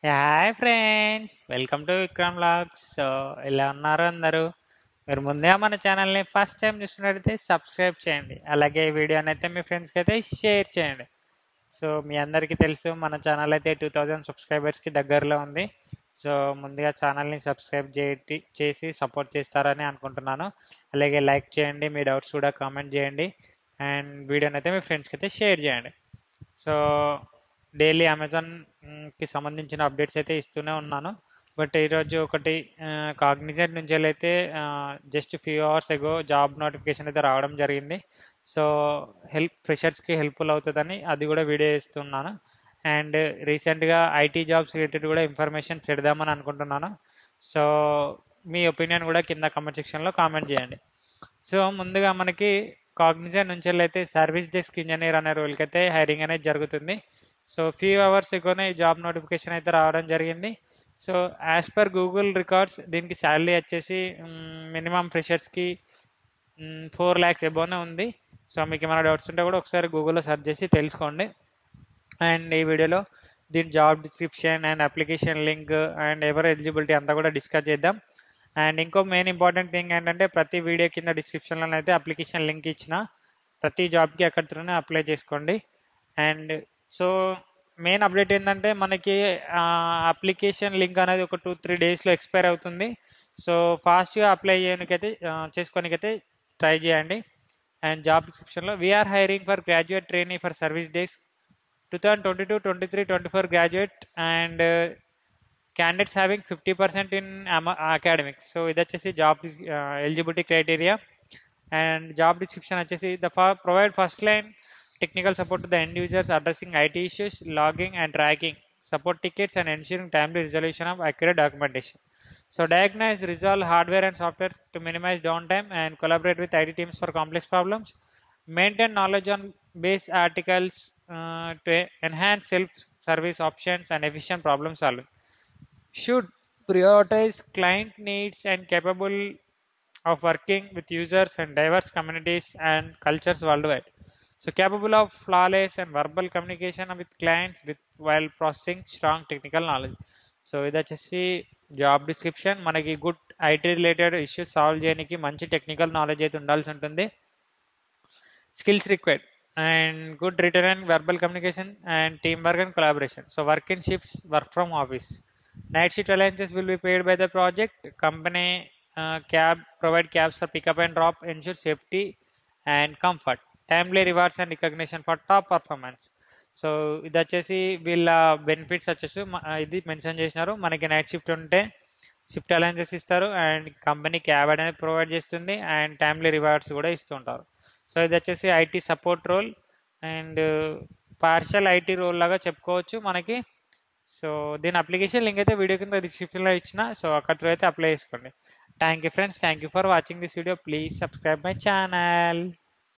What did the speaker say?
Hi friends, welcome to Vikram vlogs. So ఇలా ఉన్నారు అందరూ. మీరు ముందే మన ఛానల్ని ఫస్ట్ టైం చూసినట్టయితే సబ్స్క్రైబ్ చేయండి. అలాగే ఈ వీడియోని అయితే మీ ఫ్రెండ్స్కి అయితే షేర్ చేయండి. సో మీ అందరికీ తెలుసు మన ఛానల్ అయితే 2000 సబ్స్క్రైబర్స్కి దగ్గరలో ఉంది. సో ముందుగా ఛానల్ని సబ్స్క్రైబ్ చేసి సపోర్ట్ చేస్తారని అనుకుంటున్నాను. అలాగే లైక్ చేయండి, మీ డౌట్స్ కూడా కామెంట్ చేయండి, అండ్ వీడియోని అయితే మీ ఫ్రెండ్స్కి అయితే షేర్ చేయండి. సో డైలీ అమెజాన్కి సంబంధించిన అప్డేట్స్ అయితే ఇస్తూనే ఉన్నాను. బట్ ఈరోజు ఒకటి కాగ్నిజెంట్ నుంచి అయితే just few hours ago job notification అయితే రావడం జరిగింది. సో ఫ్రెషర్స్కి హెల్ప్ఫుల్ అవుతుందని అది కూడా వీడియో ఇస్తున్నాను. అండ్ రీసెంట్గా ఐటీ జాబ్స్ రిలేటెడ్ కూడా ఇన్ఫర్మేషన్ పెడదామని అనుకుంటున్నాను. సో మీ ఒపీనియన్ కూడా కింద కామెంట్ సెక్షన్లో కామెంట్ చేయండి. సో ముందుగా మనకి కాగ్నిజెంట్ నుంచి అయితే సర్వీస్ డెస్క్ ఇంజనీర్ అనే రోల్కి అయితే హైరింగ్ అనేది జరుగుతుంది. సో ఫ్యూ అవర్స్ ఎగోనే జాబ్ నోటిఫికేషన్ అయితే రావడం జరిగింది. So as per Google records దీనికి శాలరీ వచ్చేసి మినిమం ఫ్రెషర్స్కి 4 lakhs ఎబోనే ఉంది. సో మీకు ఏమైనా డౌట్స్ ఉంటే కూడా ఒకసారి గూగుల్లో సెర్చ్ చేసి తెలుసుకోండి. అండ్ ఈ వీడియోలో దీని job description and application link and ఎవరు ఎలిజిబిలిటీ అంతా కూడా డిస్కస్ చేద్దాం. అండ్ ఇంకో మెయిన్ ఇంపార్టెంట్ థింగ్ ఏంటంటే ప్రతి వీడియో కింద డిస్క్రిప్షన్లో అయితే అప్లికేషన్ లింక్ ఇచ్చిన ప్రతి జాబ్కి అక్కడితోనే అప్లై చేసుకోండి. అండ్ సో మెయిన్ అప్డేట్ ఏంటంటే మనకి అప్లికేషన్ లింక్ అనేది ఒక 2-3 డేస్లో ఎక్స్పైర్ అవుతుంది. సో ఫాస్ట్గా అప్లై చేయడానికైతే చేసుకోనికైతే ట్రై చేయండి. అండ్ జాబ్ డిస్క్రిప్షన్లో we're hiring for graduate trainee for service desk 2022, 23, 24 graduate and candidates having 50% in academics. So ఇది వచ్చేసి job eligibility criteria. And job description వచ్చేసి provide first line technical support to the end users addressing IT issues, logging and tracking, support tickets and ensuring timely resolution of accurate documentation. So diagnose, resolve hardware and software to minimize downtime and collaborate with IT teams for complex problems. Maintain knowledge on base articles to enhance self-service options and efficient problem solving. Should prioritize client needs and capable of working with users and diverse communities and cultures worldwide. So capable of flawless and verbal communication with clients with while processing strong technical knowledge. So ఇది వచ్చేసి job description. మనకి good IT related issues solve చేయడానికి మంచి technical knowledge అయితే ఉండాల్సి ఉంటుంది. Skills required and good return and verbal communication and team work and collaboration. So work in shifts, work from office. Night shift allowances will be paid by the project company. Provide cabs for pickup and drop, ensure safety and comfort. Timely rewards and recognition for top performance. So ఇది వచ్చేసి వీళ్ళ benefits వచ్చేసి ఇది mention చేసినారు. మనకి night shift ఉంటే shift allowances ఇస్తారు and company cab అనేది ప్రొవైడ్ చేస్తుంది అండ్ టైమ్లీ రివార్డ్స్ కూడా ఇస్తుంటారు. సో ఇది వచ్చేసి IT support role and partial IT role లాగా చెప్పుకోవచ్చు మనకి. సో దీని అప్లికేషన్ లింక్ అయితే వీడియో కింద డిస్క్రిప్షన్లో ఇచ్చిన. సో అక్కడ అయితే అప్లై చేసుకోండి. Thank you friends, thank you for watching this video. Please subscribe my channel.